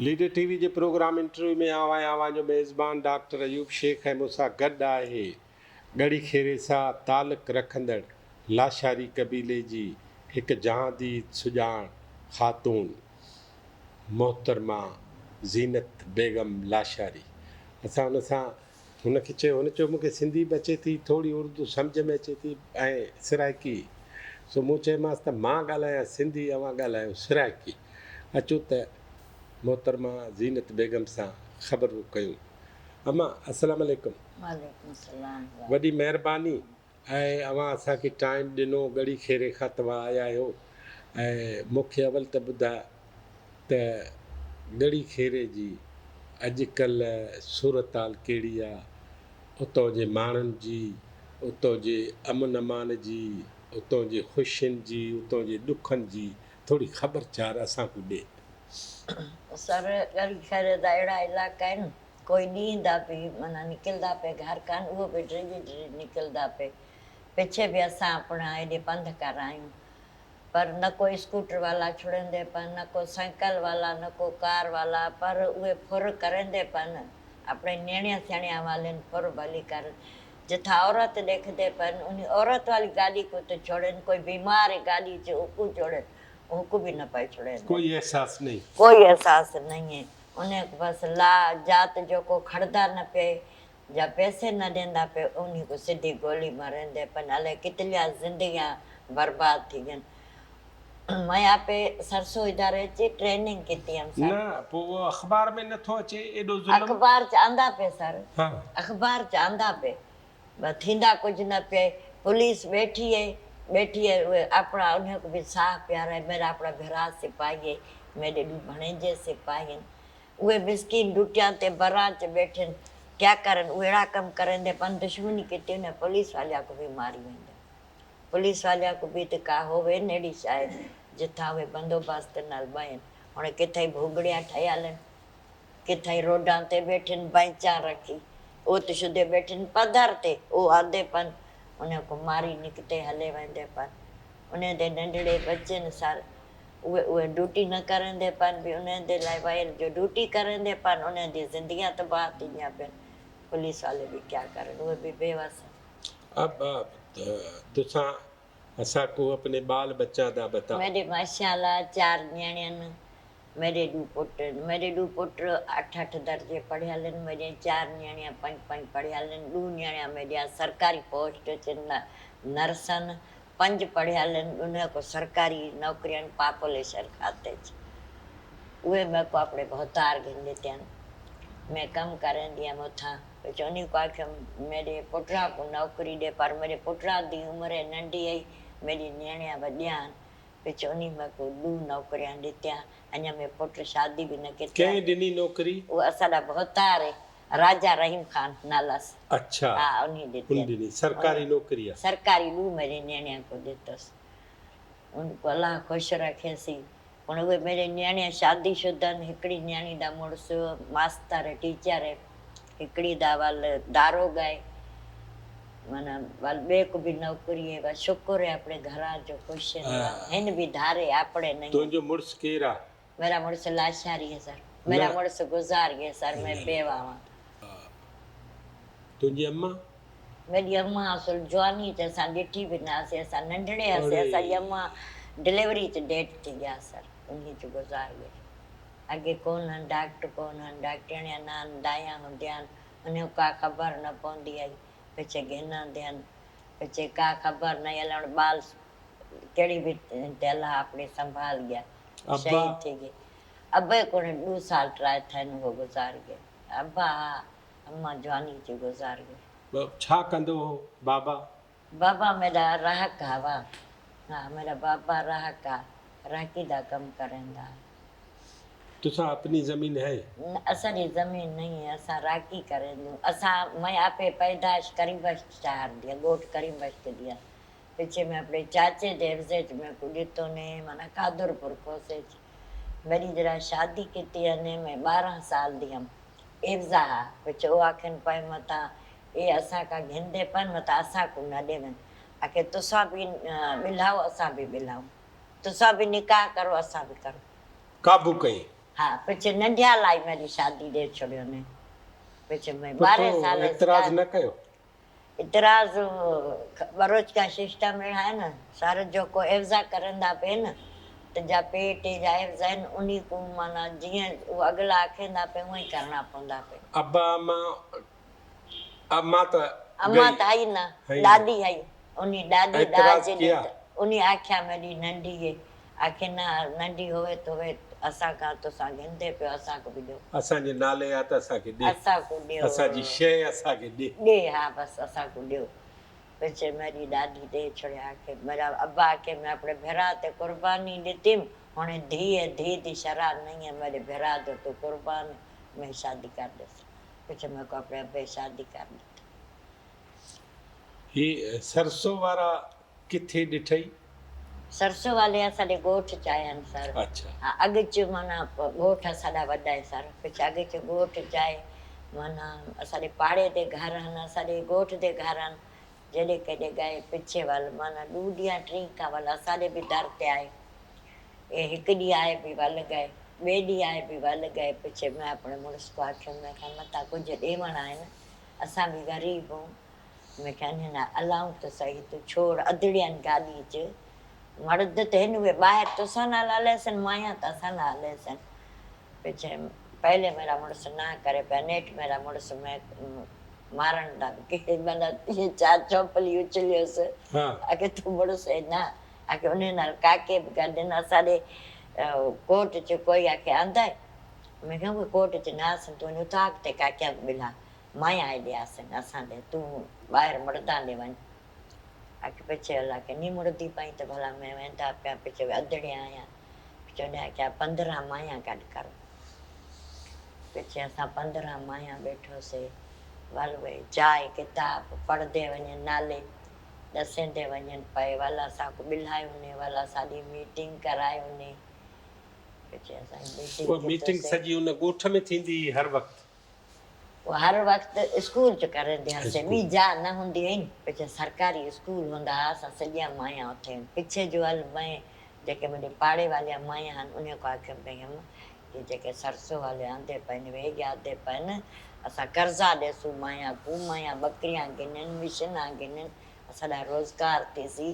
Leader TV जे programme interview में आवां जो मेज़बान डॉक्टर अयूब शेख ऐं मूंसां गॾु आहे ॻड़ी खेरे सां तालुक़ रखंदड़ लाशारी कबीले जी हिकु जहादी सुजाण ख़ातून मोहतरमा ज़ीनत बेगम लाशारी। असां हुनखे चयो मूंखे सिंधी बि अचे थी, थोरी उर्दू सम्झ में अचे थी ऐं सिराइकी। सो मूं चयोमांसि त मां ॻाल्हायां सिंधी, अवां ॻाल्हायो सिराइकी। अचो त मोहतरमा ज़ीनत बेगम सां ख़बरूं कयूं। अम्मा अस्सलाम वालेकुम। वालेकुम सलाम। वॾी महिरबानी ऐं अवां असांखे टाइम ॾिनो, ॻड़ी खेरे खां तव्हां आया आहियो। ऐं मूंखे अवल त ॿुधा त ॻड़ी खेरे जी अॼुकल्ह सूरत हाल कहिड़ी आहे, उतां जे माण्हुनि जी, उतां जे अमन अमान जी, उतां जे ख़ुशियुनि जी, उतां जे ॾुखनि जी थोरी ख़बरचार असांखे ॾे। सर ॻड़ी खेरे जा अहिड़ा इलाइक़ा आहिनि, कोई ॾींदा पई माना निकिरंदा पे घर कान, उहो बि ड्रिजी निकिरंदा पे। पिछे बि असां अपना हेॾे पंध कर आहियूं, पर न कोई स्कूटर वाला छुड़ंदे पन, न को साइकिल वाला, न को कार वाला, पर उहे फुर करंदे पन। अपने नियणिया सियाणिया वाले फुर भली कर, जिथा औरत देखते पन उन औरत वाली गाड़ी को तो छोड़न, कोई बीमार है गाड़ी से उसको छोड़े, उनको भी न पाए छोड़े। कोई एहसास नहीं, कोई एहसास नहीं है उन्हें। बस ला जात जो को खड़दा न पे या पैसे न देंदा पे, उन्हीं को सीधी गोली मारेंदे पन। अले कितलियां जिंदगियां बर्बाद थी गई। मैं यहाँ पे सरसों इदारे ची ट्रेनिंग की थी हम सर। ना पो वो अखबार में नथो अचे एडो जुल्म। अखबार चांदा पे सर, हाँ अखबार चांदा पे थींदा कुछ न पे। पुलिस बैठी है वे अपना उन्हें को भी साह प्यारा है। मेरा अपना भरा सिपाही है, मेरे भणेजे सिपाही हैं, वे मिस्किन डुटिया ते बराच बैठे क्या करन, उड़ा कम करें दे पन। दुश्मनी की उन्हें पुलिस वालिया को भी मारी वेंदे। पुलिस वालिया को भी तो का होवे नेड़ी शायद जिथा वे बंदोबस्त नाल बाइन। हुणे किथे भूगड़िया ठयालन, किथे रोडां ते बैठन बैंचा रखी, ओ तो शुद्धे बैठन पधर ते, ओ आदे पन उन्हें को मारी निकते हले वेंदे पन। उन्हें दे नंढड़े बच्चे न सार उहे ड्यूटी न करेंदे पन भी उन्हें दे लाइ वायल जो ड्यूटी करेंदे पन उन्हें दी जिंदगियां तबाह थी पिन। पुलिस वाले भी क्या करें, वो भी बेवस है। अब तुसा असा को अपने बाल बच्चा दा बता। मेरे माशाल्लाह 4 न्याणियन, मेरे दू पुट 8 दर्जे पढ़ियल आहिनि। मेरे 4 न्याणिया 5 पढ़ियल आहिनि। 2 न्याणिया मेरिया सरकारी पोस्ट च नर्सन, 5 पढ़ियल आहिनि। उन को सरकारी नौकरियन पॉपुलेशन खाते च उहे मेरे को अपने भौतार घिन देते हैं। मैं कम करें दिया मुथा चौनी को आखे मेरे पुटरा को नौकरी दे, पर मेरे पुटरा दी उम्र नंढी आई, मेरी न्याणिया वड्या पिछोनी में को 2 नौकरियां दित्या। अञा मैं पुट शादी भी न की। कंहिं ॾिनी नौकरी? वो असाडा भौतार राजा रहीम खान नालास। अच्छा हाँ उन्हीं उन ॾिनी सरकारी नौकरी आहे। सरकारी 2 मेरी न्याणिया को दितस। उनको अल्लाह खुश रखे सी। पण उहे मेरे न्याणिया शादीशुदा, हिकिड़ी न्याणी दा मुड़स मास्तर टीचर है, हिकिड़ी दा वाल दारोगा है, माना वाल बे को भी नौकरी है। बस शुक्र है अपने घरा जो खुश है। हिन भी धारे अपने नहीं। तुंहिंजो मुड़स केरु आहे? मेरा मुड़स लाशारी है सर। मेरा मुड़स गुजार गया सर, मैं बेवा हूँ। तुंहिंजी अम्मा? मेरी अम्मा असुल जवानी च असां ॾिठी बि न हुआसीं, असां नंढड़े हुआसीं। असांजी अम्मा डिलीवरी च डेट थी विया सर, उन्हीं च गुज़ार गए। अॻे कोन डॉक्टर कोन, डॉक्टरिया न दाया हूंदिया आहिनि, उन का ख़बर न पवंदी आई। पिछे गिनंदे आहिनि, पिछे का ख़बर न हलण ॿाल कहिड़ी बि अलाह अपने संभाल गया, शहीद थी गई। अबे को 2 साल ट्राई थियनि वो गुज़ार गए। अब्बा अम्मा जवानी च गुज़ार गए। छा कंदो हो बाबा? बाबा मेरा राहक हवा। हाँ मेरा बाबा राहक आ, राहकी दा कम करेंदा। तुसा अपनी जमीन है? असांजी ज़मीन नहीं है, असां राकी करेंदू। असां मैं आपे पैदाइश करीबश शहर दिया, गोट करीबश के दिया। पीछे मैं अपने चाचे देवजेज में को ॾिठो ने, माना कादरपुर कोसे मेरी जरा शादी की थी अने मैं 12 साल दी हम एवजा पीछे वो आखिन पाए मता ये असा का घिंदे पन मता असा को न देवन। आखे तुसा भी बिलाओ असा भी बिलाओ, तुसा भी निकाह करो असा भी करो। काबू कई? हाँ પછી નંઢિયા लाई मेरी शादी दे छोड़ियो ने પછી मैं तो 12 साल एतराज न कयो इतराज बरोज का सिस्टम है ना सारे जो को एवजा करंदा पे न तो जा पेट जा एवजा उन्हीं को माना जिए वो अगला आखेंदा पे वही करना पौंदा पे अब्बा अम्मा तो अम्मा गई तो आई ना है ही दादी आई उन्हीं दादी एतराज दाज किया उन्हीं आख्या मेरी नंढी है आखे ना नंढी होवे तो वे असा का तो सा गिनते पे असा को भी दो असांजे नाले या त असांखे ॾे असा को दियो असांजी शइ असांखे ॾे दे हाँ बस असा को दियो પછી મારી દાદી દે છોડ્યા કે મારા અબ્બા કે મેં આપણે ભેરા તે કુરબાની દીધી પણ ધીએ ધીથી શરાબ નહીં है मेरे भेरा दो तो कुर्बान मैं शादी कर दे પછી મેં को આપણે अब्बे शादी कर दी ही सरसों वारा किथे ॾिठई सरसों वाले असांजे ॻोठ च आया आहिनि सर अच्छा हा अॻिच माना ॻोठ असांजा वॾा आहिनि सर પછી अॻिच ॻोठ च आहे माना असांजे पाड़े ते घर आहिनि असांजे ॻोठ ते घर आहिनि जॾहिं कॾहिं गए पिछे वाल माना ॾू ॾींहं टी खां वाल असांजे बि दर ते आहे એ हिकु ॾींहुं आहे बि वल गए ॿिए ॾींहुं आहे बि वल गए पिछे मैं अपने मुड़ुस को आखियुमि मैं कहा मता कुझु ॾेवण आहिनि असां बि ग़रीब हूं मैं कहा न अलाऊं त सही तूं छोड़ अधड़ियनि गाॾी च मर्द त हिन उहे ॿाहिरि तोसां न हलेसनि माया त असां न हलेसनि पिछे पहले मेरा मुड़ुस ना करे पिया नेठ मेरा मुड़ुस में मारण दा के मतलब ये चार चौपली उछलियोसि हाँ आके तू मुड़ुस ना आके उन नाल काके बि गॾु असांजे कोट च कोई आखे आंदा मैं कहा वो कोट च ना आसन तू वञ उतां अॻिते काकिया ॿिला माया हेॾे आसन असां ॾे तूं ॿाहिरि मर्दां ॾे वञ आके पिछे हला के नी मुड़दी पई त भला मैं वेंदा पिया पिछे अधड़े आया पिछे ॾे आख्या 15 माया गॾु करो पिछे असां 15 माया वेठोसीं वल वे चाय किताब पढ़ंदे वञनि नाले ॾसेंदे वञनि पए वल असांखे ॿिलायूं वल असांजी मीटिंग करायूं पिछे असांजी वो मीटिंग मीटिंग सॼी उन ॻोठ में थींदी हुई हर वक़्तु वो हर वक़्तु स्कूल च करंदे हुआसीं स्कूल। ॿी जा न हूंदी हुई पिछे सरकारी स्कूल हूंदा हुआ असां सॼा माया उथे पिछे जो हल मैं जेके मुंहिंजे पाड़े वाले माया आहिनि उन खां आखियुमि भई हम ये जेके सरसों वाले आंदे पइनि वेग आंदे पइनि असां कर्ज़ा ॾेसूं माया कू माया बकरियां गिननि मिशना गिननि असांजा रोज़गार थीसी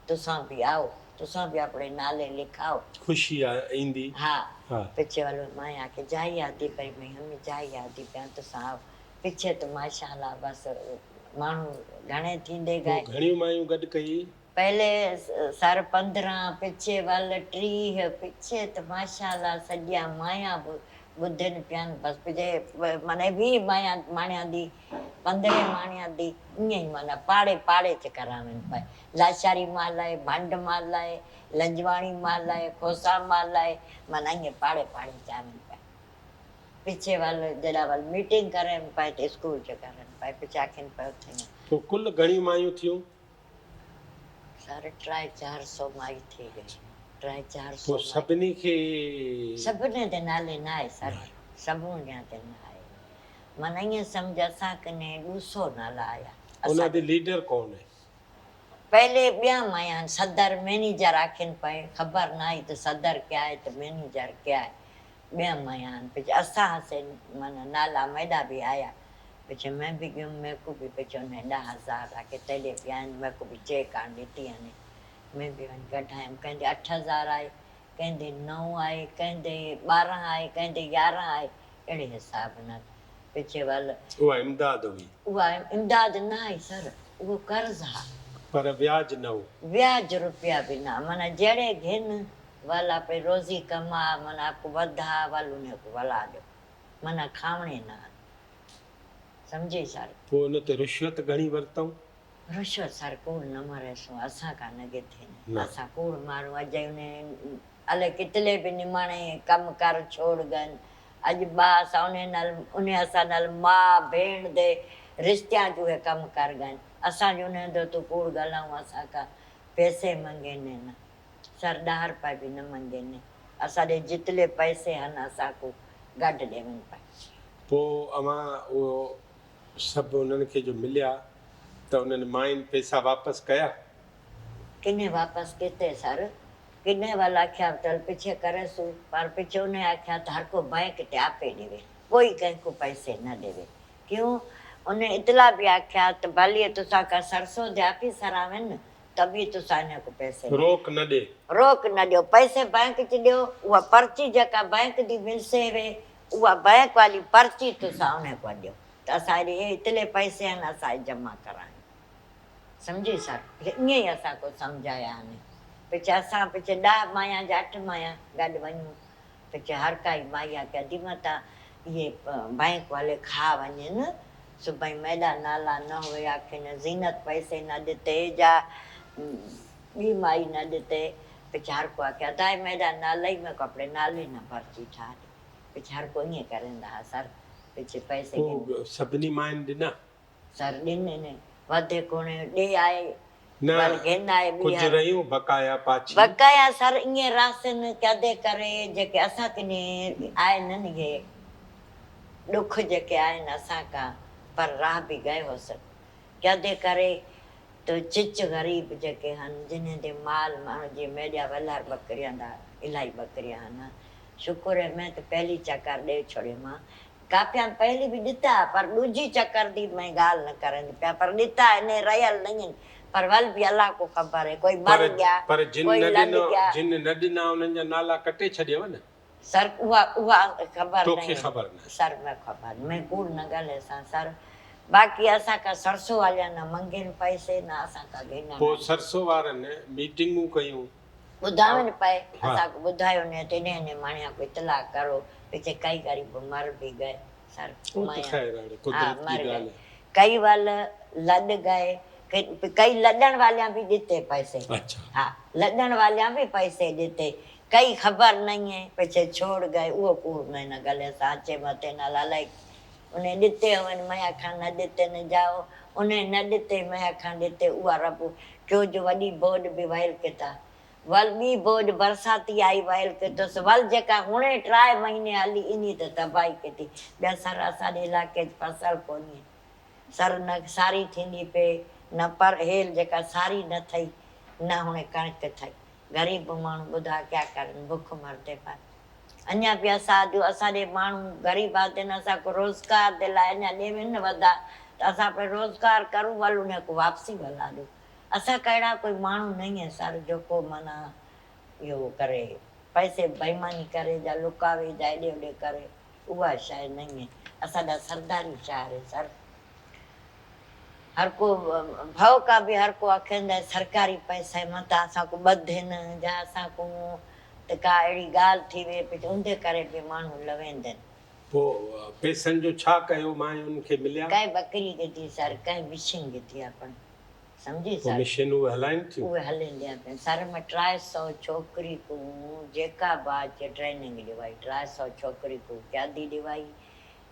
तुसां बि आओ तुसां बि अपने नाले लिखाओ ख़ुशी ईंदी हाँ हाँ पिछे वालो माया के जाई आदि पई मैं हम जाई आदि पिया तो साहब पिछे तो माशाल्लाह बस माण्हू घणे थींदे वो गए घणियूं मायूं गॾु कई पहले सर 15 पिछे वाल 30 पिछे तो माशाल्लाह सॼा माया ॿुधनि पियानि बसि पिछे माने 20 माया माणिया दी 15 माणिया दी ईअं ई माना पाड़े पाड़े च करावनि पिया लाचारी माल आहे भंड माल आहे लंजवाणी माल आहे खोसा माल आहे माना ईअं पाड़े पाड़े चावनि पिया पिछे वाल जॾहिं वाल मीटिंग करनि पिया त स्कूल च करनि पिया पिछे आखिनि पियो थियूं पोइ कुल घणियूं मायूं थियूं साढ़े 300-400 माई थी गई 300-400 पोइ सभिनी खे सभिनी ते नाले न आहे सर सभु ॼणा ते न आहे माना ईअं सम्झ असां कने 200 नाला आया उन्हां जो लीडर कौन है पहले ॿिया माया आहिनि सदर मैनेजर आखिनि पए ख़बर न आई त सदर क्या आहे त मैनेजर क्या आहे ॿिया माया आहिनि पिछे असां हुआसीं माना नाला मेॾा बि आया पिछे मैं बि ॻियुमि मेरे को बि पिछे हुन 10,000 आके तॾहिं बि आहिनि मेरे को बि चेक आण ॾिठी आने मैं बि वञी कढायमि कंहिंजे 8,000 आहे कंहिंजे 9 आहे कंहिंजे 12 आहे कंहिंजे 11 आहे अहिड़े हिसाब न पिछे वाल उहा इमदाद हुई उहा इमदाद न आहे सर उहो कर्ज़ आहे पर ब्याज न हो ब्याज रुपया भी ना मना जड़े घिन वाला पे रोजी कमा मना आपको बधा वालू ने को वाला दो मना खावणे ना समझे सर पोइ उन ते रिश्वत घणी वरितऊं रुश्वत सर कूड़ न मारे सो असा का नगे थे न। असा कूड़ मारो अजय ने अले कितले भी निमाणे कम कर छोड़ गन अज बा साउने नल उन्हें असा नल मां भेण दे रिश्तियां जो है कम कर गन असा जो ने दो तो कूड़ गलाऊं असा का पैसे मंगे ने न सर 10 रुपया भी न मंगे ने असा दे जितले पैसे हन असा को गड देवन पा पोइ अवां उहो सभु उन्हनि खे जो मिलिया त उन्हनि माइनि पैसा वापसि कया किने वापस केते सर किन्ने वाला आख्या चल पीछे करे सू पर पीछे उन्हें आख्या तो हर को बैंक ते आपे देवे कोई कहीं को पैसे न देवे क्यों उन्हें इतला भी आख्या तो भले तुसा का सरसों दे ऑफिसर आवे न तभी तुसा इन्हें को पैसे रोक न दे रोक न दियो पैसे बैंक च दियो उहा पर्ची जेका बैंक दी मिलसे वे उहा बैंक वाली पर्ची तुसा उन्हें को दियो तो असांजे हे इतले पैसे आहिनि असांजे जमा कराइण सम्झी सर ईअं ई असां को सम्झाया आहिनि पिछे असां पिछे 10 माया जा 8 माया गॾु वञूं पिछे हर काई माई के अधी माता ये बैंक वाले खा वञनि सुभाई मैडा नाला न हुए आखिन ज़ीनत पैसे न ॾिते जा ॿी माई न ॾिते पिछे हर को आखे अदाए मैडा नाला ई में कपिड़े नाले न पर्ची ठाहे पिछे हर को ईअं करंदा हुआ सर पिछे पैसे पोइ सभिनी माइनि ॾिना सर ॾिने वधे कोणे ॾे आहे न वल घेन आहे कुझु रहियूं बकाया पाछी बकाया सर ईअं रासन कदे करे जेके असां किने आहिनि न इहे ॾुख जेके आहिनि असां खां पर राह बि गए हुअसि कदे करे तो चिच ग़रीब जेके आहिनि जिन्हनि ते माल माण्हू जीअं मेॾिया वलार ॿकरिया हूंदा इलाही ॿकरिया आहिनि शुक्र है मैं तो पहली चकर ॾेई छॾियो मां कापियां पहली भी ॾिता पर ॾुजी चकर दी मैं ॻाल्हि न करनि पिया पर ॾिता इन रहियल न आहिनि पर वल बि अलाह को ख़बर है कोई मर गया पर जिन कोई न लॾ ॾिनो गया जिन न ॾिना उन्हनि जा नाला कटे छॾियव न सर उहा ख़बर तोखे नहीं ख़बर न सर मैं ख़बर मैं कूड़ न ॻाल्हाए सां सर बाक़ी असां खां सरसों वालिया न मंगेनि पैसे न असां खां ॾिना पोइ सरसो वारनि मीटिंगूं कयूं ॿुधाइनि पए हाँ। असांखे ॿुधायो न तेॾे माण्हू को इतला करो पिछे कई ग़रीब मर भी गए सर वो तो माया खैर हाणे हाँ कुदरत मर जी गए ॻाल्हि कई वाल लॾ गए कई लॾण वालिया भी ॾिते पैसे आहे अच्छा हाँ लॾण वालिया भी पैसे ॾिते कई ख़बर नहीं है पिछे छोड़ गए उहो कूड़ में न गले सां अचे मथे न लालाए उन्हें ॾिते हुअनि मया खां न ॾिते न जाओ उन्हें न ॾिते मया खां ॾिते उहा रब क्यों जो वॾी बोड बि वयल किता वल ॿी बोड बरसाती आई वयल कितुसि वल जेका हुणे 3 महीने हली इन त तबाही कई ॿिया सर असांजे इलाइक़े फसल कोन्हे सर न सारी थींदी पे न पर हेल जेका सारी न थई न हुणे कणिक थई ग़रीब माण्हू ॿुधा क्या करनि बुख मरदे पर अञा बि असांजे माण्हू ग़रीब आहिनि असांखे रोज़गार जे लाइ अञा ॾेनि न वधा त असां पे रोज़गार करूं वल उन को वापसी वला ॾियो असां कहिड़ा कोई माण्हू न आहे सर जेको माना इहो करे पैसे बेईमानी करे जा लुकावे जा हेॾे होॾे करे उहा शइ न आहे असांजा सरदारी शहर आहे सर हर को भव का भी हर को आखेंदा सरकारी पैसा मता असांखे ॿधनि जा असांखे त का अहिड़ी ॻाल्हि थी वई पिछे उंधे करे बि माण्हू लवेंदा आहिनि पोइ पैसनि जो छा कयो मायुनि खे मिलिया कंहिं बकरी गिठी सर कंहिं मिशिन गिठी आहे पण सम्झी पोइ सर मिशन उहे हलाइनि थियूं उहे हलंदिया पिया सर में 300 छोकिरी को जेका बात ट्रेनिंग ॾिवाई 300 छोकिरी को क्यादी ॾिवाई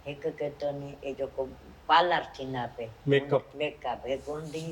हिकु केतोनी ए जेको पार्लर थींदा पे मेकअप हिकु हूंदी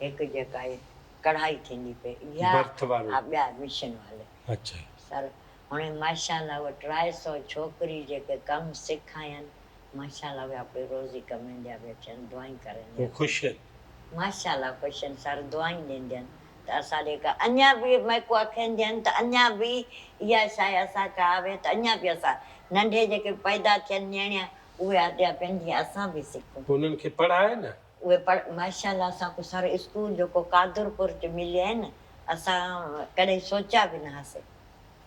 हिकु जेका आहे कढ़ाई थींदी पे इहा बर्थ वारो हा ॿिया मिशन वाले अच्छा सर हुणे माशाल्लाह उहे 300 छोकिरी जेके कमु सिखायनि माशाल्लाह उहे अपनी रोज़ी कमाईंदा पिया अचनि दुआई करनि पोइ ख़ुशि आहिनि माशाल्लाह ख़ुशि आहिनि सर दुआई ॾींदा आहिनि त असांजे का अञा बि मैको अखेंदियूं आहिनि त अञा बि इहा शइ असांखे आवे त अञा बि असां नंढे जेके पैदा थियनि नियाणिया उहे अॻियां पंहिंजी असां बि सिखूं पोइ उन्हनि खे पढ़ाए न उहे माशाल्लाह असांखे सर स्कूल जेको कादरपुर च मिलिया आहिनि असां कॾहिं सोचिया बि न हुआसीं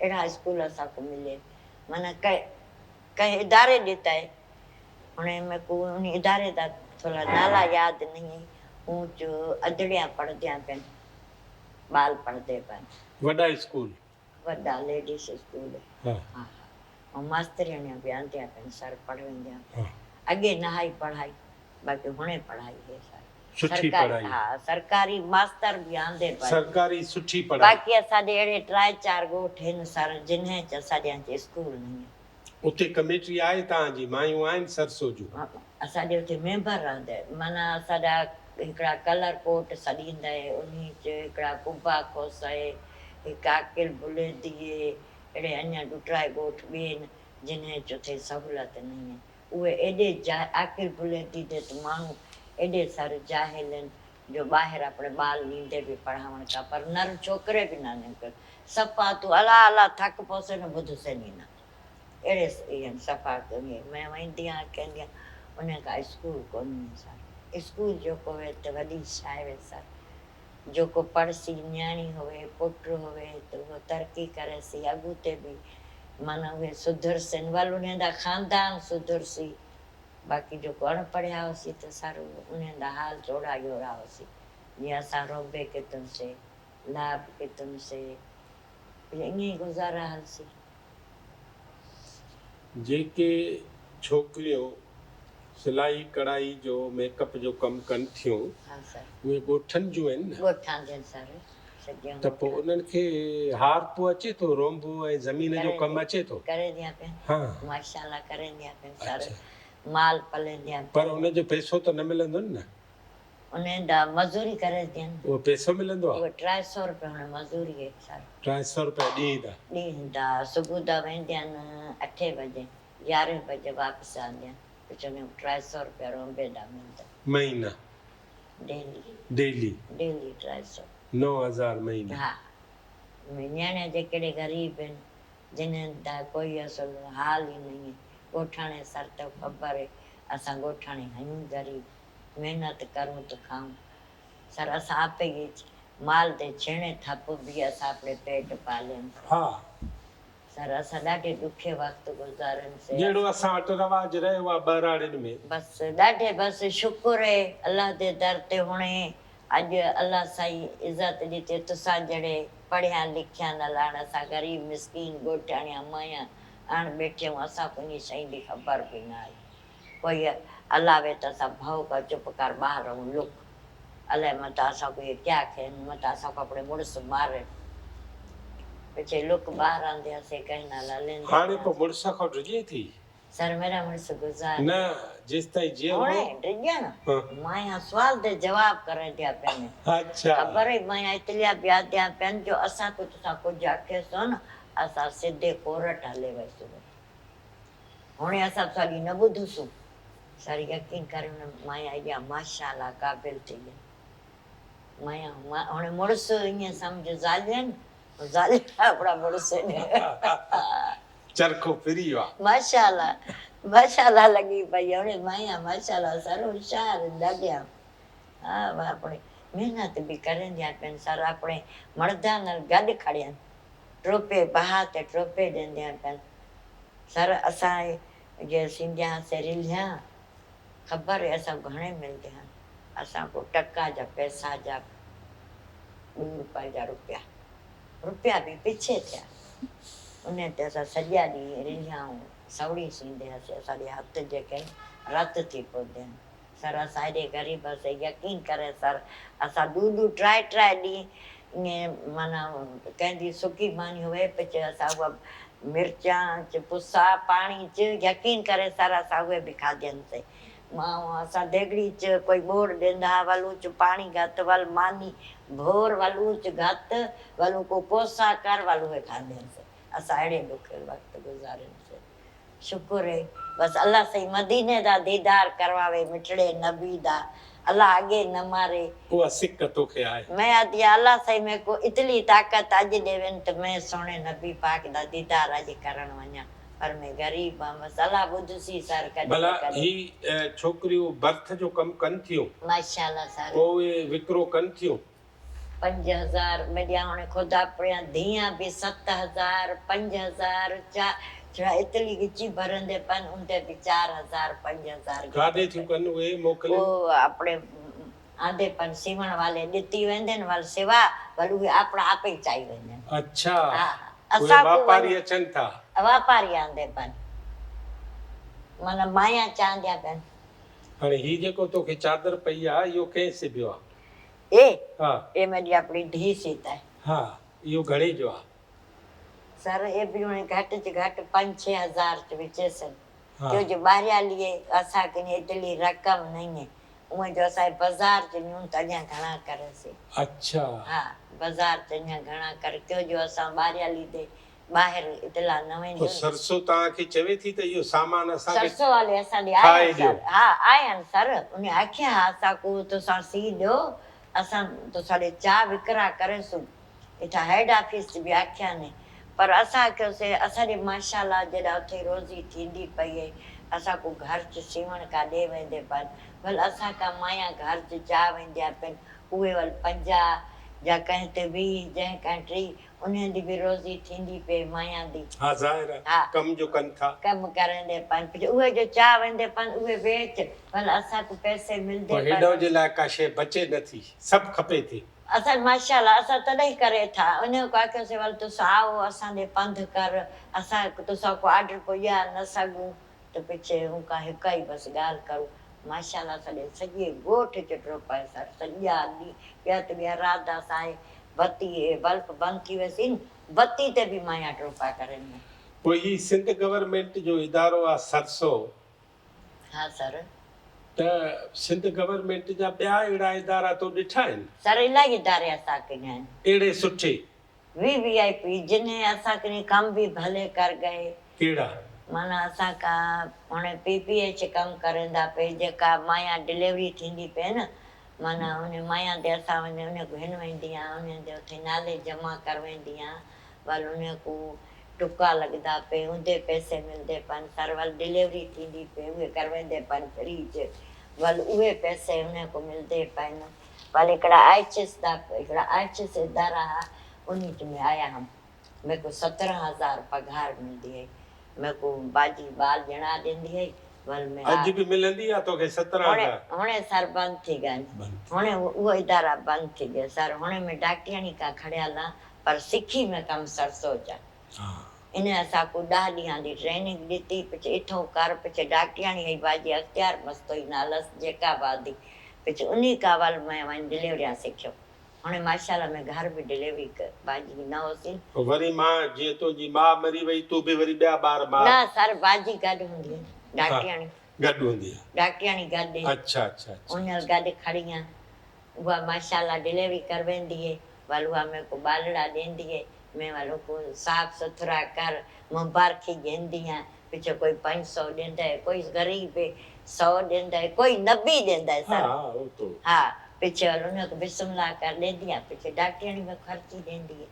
अहिड़ा स्कूल असांखे मिले माना कंहिं इदारे ॾिता आहे हुणे में को उन इदारे जा थोरा नाला यादि न आहे ऊंच अदड़िया पढ़ंदिया पिया ॿाल पढ़ंदे पिया वॾा स्कूल वॾा लेडीस स्कूल हा हा हा ऐं मास्तरियाणियूं बि आंदिया पिया सर पढ़ाईंदिया हा अॻे न आई पढ़ाई बाक़ी हुणे पढ़ाई है सर सुठी सरकारी पढ़ाई हा सरकारी मास्तर बि आंदे पिया सरकारी सुठी पढ़ाई बाक़ी असांजे अहिड़े 3-4 ॻोठ आहिनि सर जिन्हे च असांजे स्कूल न आहे उते कमेटी आहे तव्हांजी मायूं आहिनि सरसो जूं असांजे हुते मेंबर रहंदा आहिनि माना असांजा हिकिड़ा कलर कोट सॾींदा आहे उन च हिकिड़ा कुबा खोस आहे हिकु आकिल बुलेदी अहिड़े अञा 2-3 ॻोठ ॿिए आहिनि जिन्हे चुथे सहूलियत न आहे उहे एॾे आकिल बुलेदी ते त माण्हू एॾे सर जाहिल आहिनि जो ॿाहिरि આપણે ॿाल नींदे बि पढ़ावण का पर नर छोकिरे बि न निकिर सफ़ा तूं अला अला थक पहुसे न ॿुधसे नी न अहिड़े इहे सफ़ा मैं वेंदी आहियां कंदी आहियां उन खां स्कूल कोन्हे सर स्कूल जेको हुए त वॾी छा आहे सर जेको पढ़सी न्याणी हुए पुट हुए त उहो तरक़ी करेसी अॻिते बि माना उहे सुधरसनि वल उन जा ख़ानदान सुधरसी बाक़ी जेको अणपढ़िया हुआसीं त सर उन जा हाल जोड़ा जोड़ा हुआसीं जीअं असां रोबे कितुनि से लाभ कितुनि से ईअं ई गुज़ारा हलसी जेके छोकिरियूं सिलाई कढ़ाई जो मेकअप जो कमु कनि थियूं हा सर उहे ॻोठनि जूं आहिनि न ॻोठां जन सर सॼियूं त पोइ उन्हनि खे हारपो अचे थो रोंबो ऐं ज़मीन जो कमु अचे थो करे ॾियां पिया हा माशाल्लाह करे ॾियां पिया सर अच्छा माल पले ॾियां पर उनजो पैसो त न मिलंदो न उन जा मज़ूरी करे ॾियनि उहो पैसो मिलंदो आहे उहे 300 रुपया हुन मज़ूरी आहे सर 300 रुपया ॾींदा ॾींदा सुबुह जा वेंदा आहिनि 8 बजे 11 बजे वापसि आंदा आहिनि कुझु हुन 300 रुपया रोंबे ॾा मिलंदा महीना डेली डेली 300 9000 महीना हा नियाणे जेके ग़रीब आहिनि जिन्हनि जा कोई असुलु हाल ई न आहे ॻोठाणे सर त ख़बर आहे असां ॻोठाणे आहियूं ग़रीब महिनत करूं त खाऊं सर असां आपे ई माल ते छेणे थप बि असां अपने पेट पालियूं हा सर असां ॾाढे ॾुखे वक़्तु गुज़ारनि जहिड़ो असां वटि रवाज रहियो आहे बहिराड़ियुनि में बसि ॾाढे बसि शुकुर आहे अलाह जे दर ते हुणे अॼु अलाह साईं इज़त ॾिते तुसां जहिड़े पढ़िया लिखिया न लाण असां ग़रीब मिसकीन ॻोठाणिया माया हाणे वेठे आहियूं असां कोई शइ जी ख़बर बि न आहे कोई अलाह वे त असां भउ कर चुप कर ॿाहिरि ऐं लुक अलाए मथां असांखे इहे क्या थियनि मथां असांखे अपने मुड़ुसु मारे पीछे लुक ॿाहिरि आंदियासीं कंहिं नाला लेंदे हाणे पोइ मुड़ुस खां डिॼे थी सर मेरा मुड़ुसु गुज़ार न जेसि ताईं जीअं हाणे डिॼा न माया सुवाल ते जवाब करे दिया पिया अच्छा ख़बर ई माया इतलिया ॿिया दिया पिया जो असां कुझु तोसां कुझु आखेसो न असां सिधे कोर्ट हले वयसि हाणे असां साॻी न ॿुधूसीं सर यकीन करे हुन माया इहा माशाल्लाह क़ाबिल थी वई माया हाणे मुड़ुसु ईअं सम्झ ज़ालियुनि ज़ालियुनि अपना मुड़ुसु चरखो फिरी वियो आहे माशाल्लाह लॻी पई हाणे माया माशाल्लाह सर होशियार ॾाढिया हा अपने महिनत बि करे ॾिया पिया सर अपने मर्दा नाल गॾु खड़िया ट्रोपे बहा ते ट्रोपे ॾींदा पिया सर असां जे सिंधिया से रिलिया ख़बर आहे असां घणे मिलंदा आहिनि असां को टका जा पैसा जा 2 रुपए जा रुपया बि पिछे थिया उन ते असां सॼा ॾींहं रिलियाऊं सवड़ी सींदे हुआसीं असांजे हथ जेके रत थी पवंदा सर असां हेॾे ग़रीब से यकीन करे सर असां ॾूं ट्राए ॾींहं ईअं माना कंहिंजी सुकी मानी हुए पिछे असां उहा मिर्चां पुसा पाणी यकीन करे सर असां उहे बि खाधनि मां असां देगड़ी कोई बोर ॾींदा वलूच पाणी घत वल मानी भोर वलूच घत वलू को पोसा कर वल उहे खाधनि असां अहिड़े ॾुखे वक़्तु गुज़ारियोसीं शुकुर है बस अल्लाह सही मदीने दा दीदार करवावे मिठड़े नबी दा अल्लाह आगे न मारे उहा सिक तोखे आहे मैं आदि अल्लाह सही में को इतनी ताकत अज देवन त मैं सोने नबी पाक दा दीदार अज करण वञा पर मैं गरीब आ बस अल्लाह बुधसी सर कॾहिं भला कॾहिं ही छोकिरियूं बर्थ जो कमु कनि थियूं माशाल्लाह सर पोइ उहे विकिरो कनि थियूं 5000 मेडिया हाणे खुदा पिया धीअ बि 7000 5000 छा इतनी गिची भरंदे पन उनते भी 4000 5000 काॾे थियूं कनि उहे मोकिले वो अपने आंधे पन सीवण वाले ॾिती वेंदे न वल सिवा वल उहे अपना आप ही चाही वेंदे अच्छा हा उहे असां वापारी अचनि था वापारी आंधे पन माना माया चांदिया पन हाणे ही जेको तोखे चादर पई आहे इहो कंहिं सिबियो आहे ए हा ए मेरी अपनी धी सीता है हा इहो घणे जो आहे सर ये भी उन्हें घट से घट 5-6 हज़ार के विचे से हाँ। क्यों जो बाहरिया लिए असा के इतनी रकम नहीं है उहे जो असा बाजार से न्यून तजा घणा करे से अच्छा हाँ बाजार से न्या घणा कर क्यों जो असा बाहरिया लीदे बाहर इतला न वेंदो सरसो तव्हांखे चवे थी त इहो सामान असांखे सरसो वाले असा दी ठाहे आया ॾियो। सर हाँ आया सर उन्हें आख्या असा को तो सा सी दो असां तो साढ़े 4 विकिरा करेसूं इथा हेड ऑफिस बि आख्या ने पर असां कयोसीं असांजे माशाल्लाह जॾहिं उते रोज़ी थींदी पई आहे असां को घरु सीवण का ॾे वेंदे पिया भले असां का माया घरु चा वेंदा पिया उहे वरी 50 या कंहिं ते 20 जंहिं कंहिं 30 उन्हनि जी बि रोज़ी थींदी पई माया दी हाँ ज़ाहिर है हाँ। कम जो कन था कम करंदे पन उहे जो चा वेंदे पन उहे बेच भले असांखे पैसे मिलंदे और हेॾो जे लाइ का शइ बचे नथी सभु खपे थी असां माशाल्लाह असां तॾहिं करे था उन को आखियोसीं वल तुसां आओ असांजे पंध कर असां तुसां को ऑर्डर को ॾिया न सघूं त पिछे हू का हिकु ई बसि ॻाल्हि करूं माशाल्लाह सॼे ॻोठ चिटो पए सर सॼा ॾींहं ॿिया त ॿिया रात असां आहे बत्ती बल्ब बंदि थी वियसि बत्ती ते बि माया टोपा करनि पोइ ही सिंध गवर्नमेंट जो इदारो आहे सरसो हा सर त सिंध गवर्नमेंट जा ॿिया अहिड़ा इदारा तो ॾिठा आहिनि सर इलाही इदारे असांखे आहिनि अहिड़े सुठे VVIP जिन्हें असांखे कम बि भले कर गए कहिड़ा माना असां का हाणे PPH कमु करंदा पे जेका माया डिलीवरी थींदी पे न माना उन माया ते असां वञी उन को हिन वेंदी आहियां उन ते उते नाले जमा कर वेंदी आहियां वल उन को टुका लॻंदा पे उंदे पैसे मिलंदे पन सर वल डिलीवरी थींदी पे उहे कर वेंदे पन फ्रीज वल उहे पैसे उन को मिलंदे पन वल हिकिड़ा IHS इदारा उन्हीं में आया हम मेरे को 17,000 पगार मिलती है मेरे को बाजी बाल जना देंदी है वल में अॼु बि मिलंदी आहे तोखे 17,000 हुणे सर बंद थी गए हुणे वो इदारा बंद थी गए सर हुणे में डॉक्टरियानी का खड़ियाल पर सिखी में कम सर सोचा इन असां को 10 ॾींहं जी ट्रेनिंग ॾिठी पिछे इथों कर पिछे डॉक्टरियानी ही बाजी अख्तियार मस्तोई नालस जेका बादी पिछे उन्हीं का वल में वन डिलीवरी सिखियो हाणे माशाल्लाह में घर भी डिलीवरी कर बाजी न होसी वरी मां जे तो जी मां मरी वई तू भी वरी ॿिया ॿार मां ना सर बाजी गॾ हूंदी है डॉक्टरियानी गॾु हूंदी आहे डॉक्टरियानी गॾ अच्छा अच्छा उन गॾ खड़ी है उहा माशाल्लाह डिलीवरी कर वेंदी है वल उहा मेरे को बालड़ा देंदी है मैं वालों को साफ सुथरा कर मुबारकी देंदी है पीछे कोई 500 देंदा है कोई गरीब 100 देंदा है कोई 90 देंदा है सर हाँ वो तो हाँ पीछे उनको बिस्मिल्लाह कर देंदी है पीछे डॉक्टरियानी में खर्ची देंदी है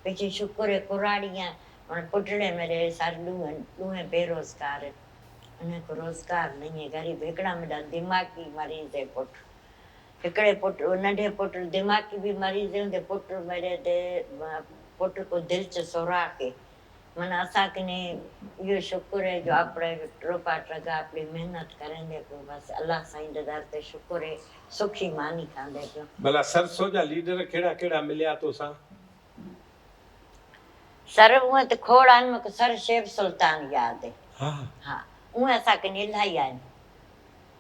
पीछे शुक्र है कुराड़ियाँ और पुटड़े मेरे सर दूहे बेरोजगार उन्हें को रोजगार नहीं है गरीब हिकड़ा मेरा दिमागी मरीज है पुट हिकड़े पुट नंढे पुट दिमागी भी मरीज है पुट मेरे दे पुट को दिल च सोराख है मना असांखे ने इहो शुक्र है जो अपने ट्रोपा ट्रगा अपनी मेहनत करेंगे को बस अल्लाह साईं जे दर ते शुक्र है सुखी मानी खांदे पियो भला सरसो जा लीडर केड़ा केड़ा मिलिया तोसां सर उहे त खोड़ आहिनि मूंखे सर शेख सुल्तान यादि आहे हाँ हा उहे असांखे इलाही आहिनि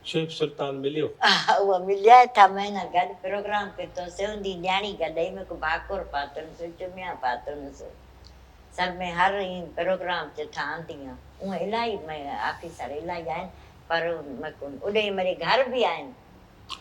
शेख सुल्तान मिलियो उहा मिलिया था महीना गॾु प्रोग्राम कयो तो सिंधी न्याणी गॾई मूंखे भाकुर पातुनि चुमिया पातुनि सर में हर प्रोग्राम ते ठहंदी आहियां उहे इलाही ऑफिसर इलाही आहिनि पर उॾे मेरे घर बि आहिनि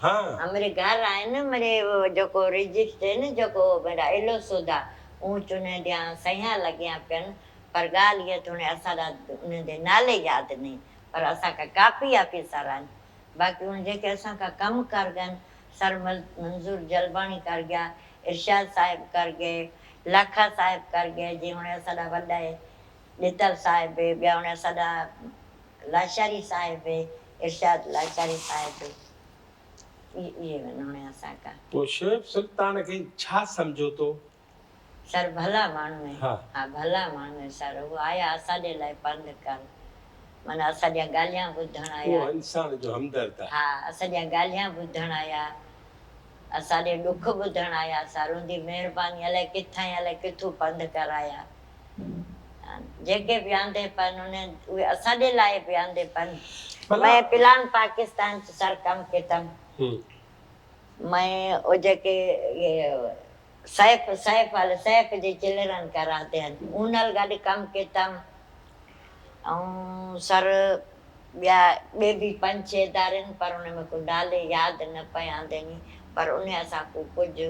हाँ मेरे घर आहिनि मेरे जेको रजिस्टर न जेको मेरा एलो सुधा ऊं चुने ॾियां सहियां लॻियां पियनि पर ॻाल्हि इहा थोरी असांजा उन जे नाले यादि न पर असांखा काफ़ी ऑफिसर आहिनि बाक़ी उन जेके असांखा कमु कर गए सर मंजूर जलबाणी कर गया इरशाद साहिब कर गए लाखा साहिब कर गए जीअं हाणे असांजा वॾा आहे ॾितल साहिब ॿिया हाणे असांजा लाशारी साहिब इरशाद लाशारी साहिब इहे हाणे असांखा पोइ शेख सुल्तान खे छा सम्झो तो सर भला माण्हू आहे हा भला माण्हू आहे सर उहो आया असांजे लाइ पंधु कर माना असांजा ॻाल्हियां ॿुधण आया वो इंसान जो हमदर्द आहे हा असांजा ॻाल्हियां ॿुधण आया असांजे ॾुख ॿुधण आया सर उनजी महिरबानी अलाए किथां अलाए किथां पंधु कराया जेके बि आंदे पन उहे असांजे लाइ बि आंदे पन मैं प्लान पाकिस्तान से सर कम केतम मैं वो जेके ये सैफ वाले सैफ जे चिल्ड्रन कराते हैं उनल गॾु कम केतम ऐं सर ॿिया ॿिए बि 5-6 इदारे आहिनि पर उन में को नाले यादि न पिया आंदे नी पर उन असांखे कुझु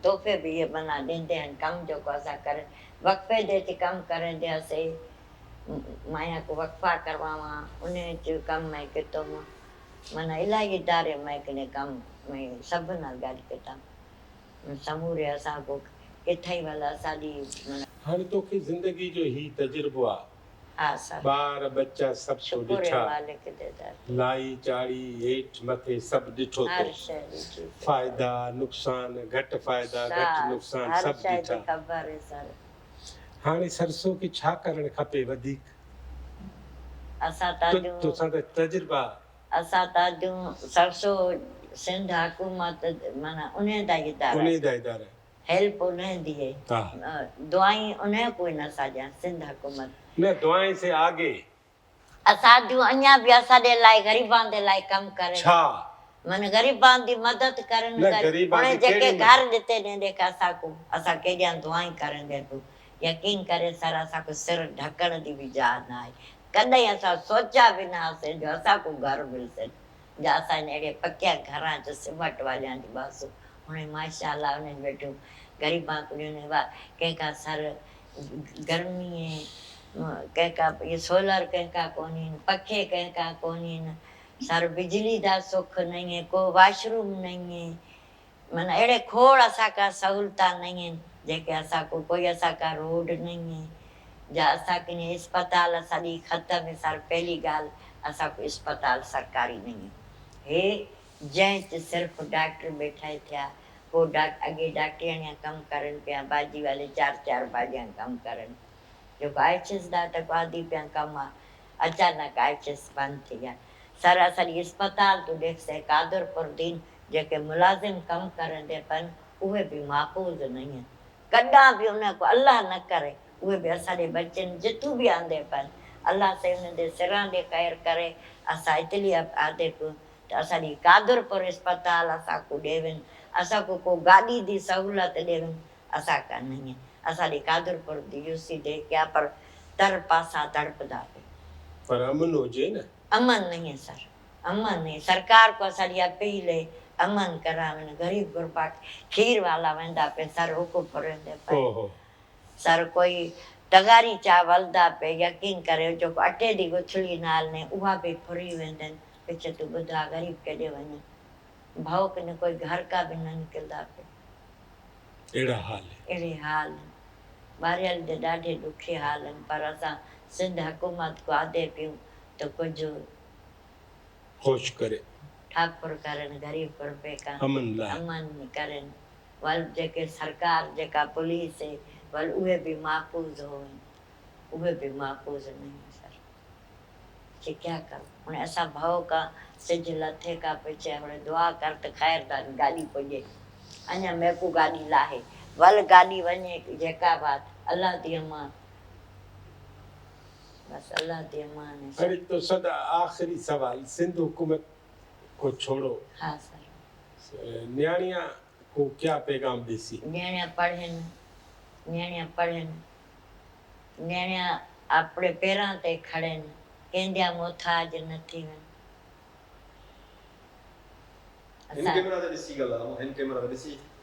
तोहफ़े बि इहे माना ॾींदे आहिनि कमु जेको असां करे वक़्फ़े जे अची कमु करंदे हुआसीं माया को वक़फ़ा करवावां उन जो कमु मैं कितो माना इलाही इदारे मैं किने कमु मैं सब नाल ॻाल्हि कतां समूरे असां को किथे वल असांजी हाणे तोखे ज़िंदगी जो ही तजुर्बो आहे, हा सर ॿार बच्चा सभु तो शुक्र है ॾिठा, मालिक ते दर लाई चाड़ी हेठि मथे सभु ॾिठो हर तो, शइ ॾिठी फ़ाइदा नुक़सान, घटि फ़ाइदा घटि नुक़सान हर सभु शइ जी ॾिठा। ख़बर है सर हाणे सरसो खे छा करणु खपे वधीक? असां ताजूं तोसां त तजुर्बा। असां ताजूं सरसो सिंध हुकूमत माना उन्हें दा इदारा उन्हें दा इदारा हेल्प उन्हें दिए हा दुआई उन्हें कोई न साजा सिंध हुकूमत न दुआएं से आगे असांजूं अञा बि असांजे लाइ ग़रीबान जे लाइ कमु करे छा मन ग़रीबान जी मदद करनि न ग़रीबान उन्हें जी जेके कहिड़ी घर ॾिते ॾींदे का असां केॾियां दुआई करंदे तूं यकीन करे सर असांखे सिर ढकण जी बि जाइ न आहे कॾहिं असां सोचा बि न हुआसीं जो असांखे घर मिलसे जा असां अहिड़े पकिया घरां जो सिमट वालियां जी बसि हाणे माशाअल्लाह उन्हनि वेठियूं ग़रीबां कुड़ियुनि कंहिंखां सर गर्मी कंहिंखां इहे सोलर कंहिंखां कोन्हनि पखे कंहिंखां कोन्हनि सर बिजली जा सुख नहीं है को वॉशरूम नहीं है माना अहिड़े खोड़ असांखा सहूलता नहीं आहिनि जेके असांखे कोई असांखा रोड नहीं है जा असांखे ईअं इस्पताल असांजी ख़तम सर पहली ॻाल्हि असांखे इस्पताल सरकारी नहीं है हे जंहिं सिर्फ़ु डॉक्टर वेठा थिया पोइ अॻे डॉक्टरियाणिया कमु करनि पिया भाॼी वाले 4 भाॼियां कमु करनि जेको आइचिस दा त आदि पिया कमु आहे अचानक आइचिस बंदि थी विया सर असांजी इस्पताल तूं ॾिसे कादरपुर दीन जेके मुलाज़िम कमु करंदे पन उहे बि महफ़ूज़ न आहिनि कॾहिं बि उन को अलाह न करे उहे बि असांजे बच्चनि जितूं बि आंदे पन अलाह से उन जे सिरां ॾे ख़ैर करे असां इटली आंदे पियूं त असांजी कादरपुर इस्पताल असांखे ॾेविन असांखे को गाॾी जी सहूलियत ॾेविन असां कान ईअं असांजी कादरपुर जी यूसी दे क्या पर तर पासा तड़पदा पे पर अमन हुजे न अमन नहीं है सर अमन नहीं सरकार को असांजी अपील है अमन करावन गरीब गुरबा खीर वाला वेंदा पे सर हुकूम फरंदे पे ओहो सर कोई तगारी चा वलदा पे यकीन करे जो अटे दी गुथली नाल ने उहा भी फुरी वेंदन पिछ तू बुधा गरीब केॾे वञे भाव कने कोई घर का भी न निकलदा पे अहिड़ा हाल आहे अहिड़े हाल बारियल जे ॾाढे ॾुखे हाल आहिनि पर असां सिंध हुकूमत को आदे पियूं त कुझु होश करे ठाकुर करनि ग़रीब गुरबे का अमन लाइ अमन करनि वल जेके सरकार जेका पुलिस है वल उहे भी महफूज होवन उहे भी महफूज नहीं सर कि क्या करूं हाणे असां भव का सिज लथे का पीछे हाणे दुआ कर त ख़ैर तारी गाॾी पुॼे अञा मेकू गाॾी लाहे वल गाॾी वञे जेका बात अल्लाह जी अमान बस अल्लाह जी अमान है अरे तो सदा आखिरी सवाल सिंध हुकूमत को छोड़ो हाँ सर न्याणिया को क्या पैगाम देसी न्याणिया पढ़नि न्याणिया अपने पैरां ते खड़नि कंहिंजा मोथाज न थी वञनि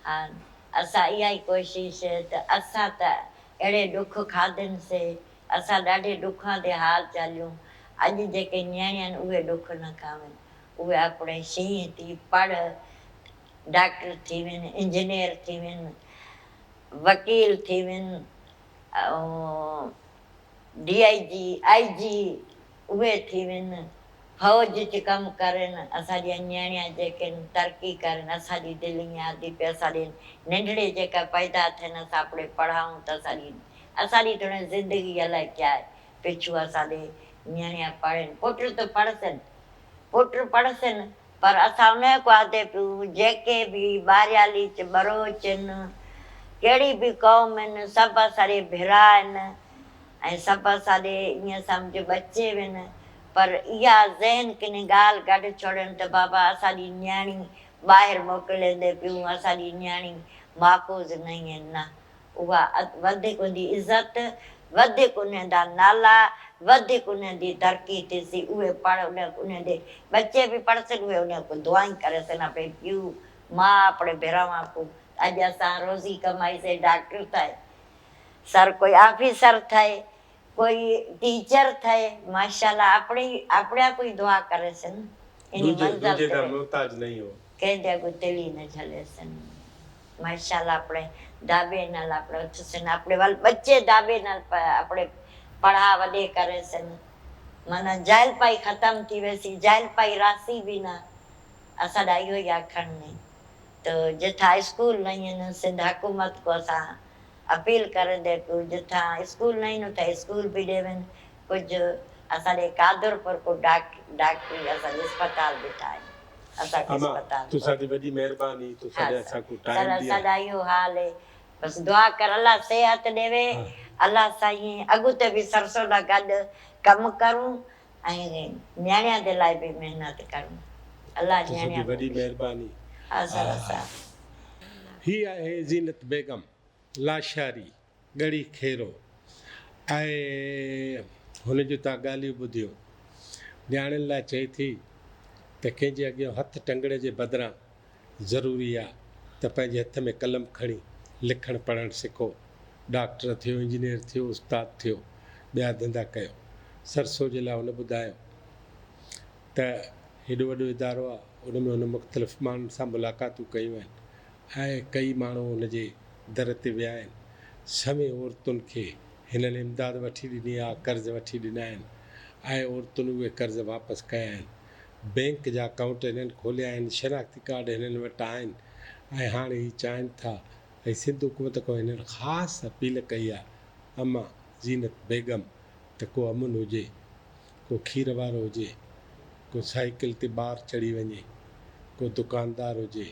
हा असां इहा ई कोशिशि त असां त अहिड़े ॾुख खाधनि से असां ॾाढे ॾुखां ते हाल चालियूं अॼु जेके न्याणिया आहिनि उहे ॾुख न खावनि उहे अपने शींहं थी पढ़ डॉक्टर थी वञनि इंजीनियर थी वञनि वकील थी वञनि DIG IG उहे थी वञनि फौज च कमु करनि असांजी न्याणिया जेके तरक़ी करनि असांजी दिलि ईअं थी पिए असांजे नंढड़े जेका पैदा थियनि असां अपने पढ़ाऊं त असांजी थोरी ज़िंदगी अलाए क्या आहे पिछू असांजे न्याणिया पढ़नि पुट त पढ़सनि पर असां उन को आदे पियूं जेके बि ॿारियाली च बरोच आहिनि कहिड़ी बि क़ौम आहिनि सभु असांजे भिरा आहिनि ऐं सभु असांजे ईअं सम्झ बचे आहिनि पर इहा ज़हन किनी ॻाल्हि गॾु छोड़नि त बाबा असांजी न्याणी ॿाहिरि मोकिलींदे पियूं असांजी न्याणी महफ़ूज़ न आहिनि न उहा वधीक उनजी इज़त वधीक उन जा नाला वधीक उन जी तरक़ी थीसी उहे पढ़ उन जे बच्चे बि पढ़सनि उहे उन को दुआई करे सघनि पई पियूं मां अपने भिरावां को अॼु असां रोज़ी कमाई से डॉक्टर ठाहे सर कोई ऑफिसर थे कोई टीचर थे माशाल्लाह अपने कोई दुआ करे सन इन मंजिल दूजे दा ते मोहताज नहीं हो कंहिंजे अॻु तेली न झलेसनि माशाल्लाह આપણે ધાબે ਨਾਲ આપણે ઉઠશે ને આપણે વાલ બચ્ચે ધાબે ਨਾਲ આપણે પढ़ा वॾे करे सन माना जाइल पाई ख़तम थी वैसी जाइल पाई रासी बि न असांजा इहो ई आखण ने तो जिथा स्कूल नहीं है सिंध हुकूमत को असां अपील करे दे को जिथा स्कूल नहीं न था स्कूल भी देवन कुछ असांजे कादरपुर को डॉक्टरी असांजे अस्पताल भी ठाहे असांखे अमा अस्पताल तुसांजी वॾी महिरबानी तुसांजे असांखे टाइम ॾियण असांजा इहो हाल है बस दुआ कर अल्लाह सेहत देवे अल्लाह साईं अॻिते बि सरसो सां गॾु कमु करूं ऐं नियाणिया जे लाइ बि महिनत करूं अल्लाह तुसांजी नियाणिया वॾी महिरबानी ही आहे ज़ीनत बेगम लाशारी गड़ी खेरो ऐं हुनजो तव्हां ॻाल्हियूं ॿुधियो न्याणियुनि लाइ चए थी त कंहिंजे अॻियां हथु टंगड़े जे बदिरां ज़रूरी आहे त पंहिंजे हथ में कलम खणी लिखणु पढ़णु सिखो डॉक्टर थियो इंजीनियर थियो उस्ताद थियो ॿिया धंधा कयो सरसो जे लाइ हुन ॿुधायो त हेॾो वॾो इदारो आहे उन में हुन मुख़्तलिफ़ माण्हुनि सां मुलाक़ातूं कयूं आहिनि ऐं कई माण्हू हुनजे दर ते विया आहिनि सभई औरतुनि खे हिननि इमदाद वठी ॾिनी आहे कर्ज़ वठी ॾिना आहिनि ऐं औरतुनि उहे कर्ज़ वापसि कया आहिनि बैंक जा अकाउंट हिननि खोलिया आहिनि शनाख़ती कार्ड हिननि वटि आहिनि ऐं हाणे हीअ चाहिनि था ऐं सिंध हुकूमत खां हिननि ख़ासि अपील कई आहे अमा ज़ीनत बेगम त को अमुन हुजे को खीर वारो हुजे को साइकिल ते ॿार चढ़ी वञे को दुकानदार हुजे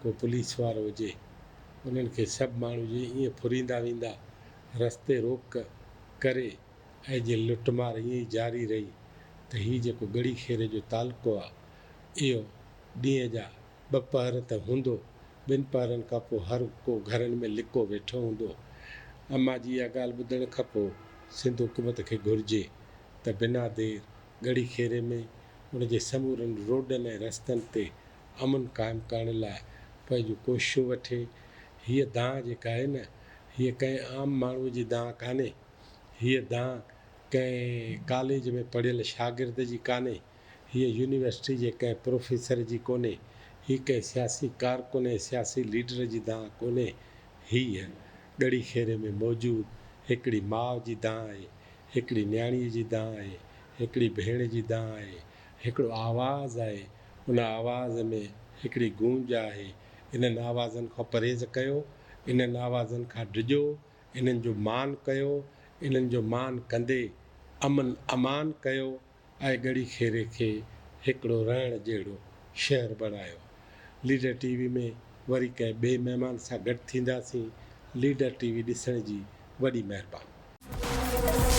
को पुलिस वारो हुजे उन्हनि खे सभु माण्हू जीअं ईअं फुरींदा वेंदा रस्ते रोक करे ऐं जे लुटमार ईअं ई जारी रही त हीअ जेको गड़ी खेरे जो तालुको आहे इहो ॾींहं जा 2 पहर त हूंदो 2 पहरनि खां पोइ हर को घरनि में लिको वेठो हूंदो अम्मा जी इहा ॻाल्हि ॿुधण खां पोइ सिंध हुकूमत खे घुरिजे त बिना देरि गड़ी खेरे में उनजे समूरनि रोडनि ऐं रस्तनि ते अमन क़ाइमु करण लाइ पंहिंजूं कोशिशूं वठे हीअ दांह जेका आहे न हीअ कंहिं आम माण्हूअ जी दांह कान्हे हीअ दांह कंहिं कॉलेज में पढ़ियल शागिर्द जी कान्हे हीअ यूनिवर्सिटी जे कंहिं प्रोफेसर जी कोन्हे हीअ कंहिं सियासी कारकुन ऐं सियासी लीडर जी दांह कोन्हे हीअ गड़ी खेरे में मौजूदु हिकिड़ी माउ जी दांह आहे हिकिड़ी न्याणीअ जी दांह आहे हिकिड़ी भेण जी दांह आहे हिकिड़ो आवाज़ु आहे उन आवाज़ में हिकिड़ी गूंज आहे इन्हनि आवाज़नि खां परहेज़ कयो इन्हनि आवाज़नि खां डिॼो इन्हनि जो मान कयो इन्हनि जो मान कंदे अमन अमान कयो ऐं गड़ी खेरे खे हिकिड़ो रहण जहिड़ो शहर बणायो लीडर टीवी में वरी कंहिं ॿिए महिमान सां गॾु थींदासीं लीडर टीवी ॾिसण जी वॾी महिरबानी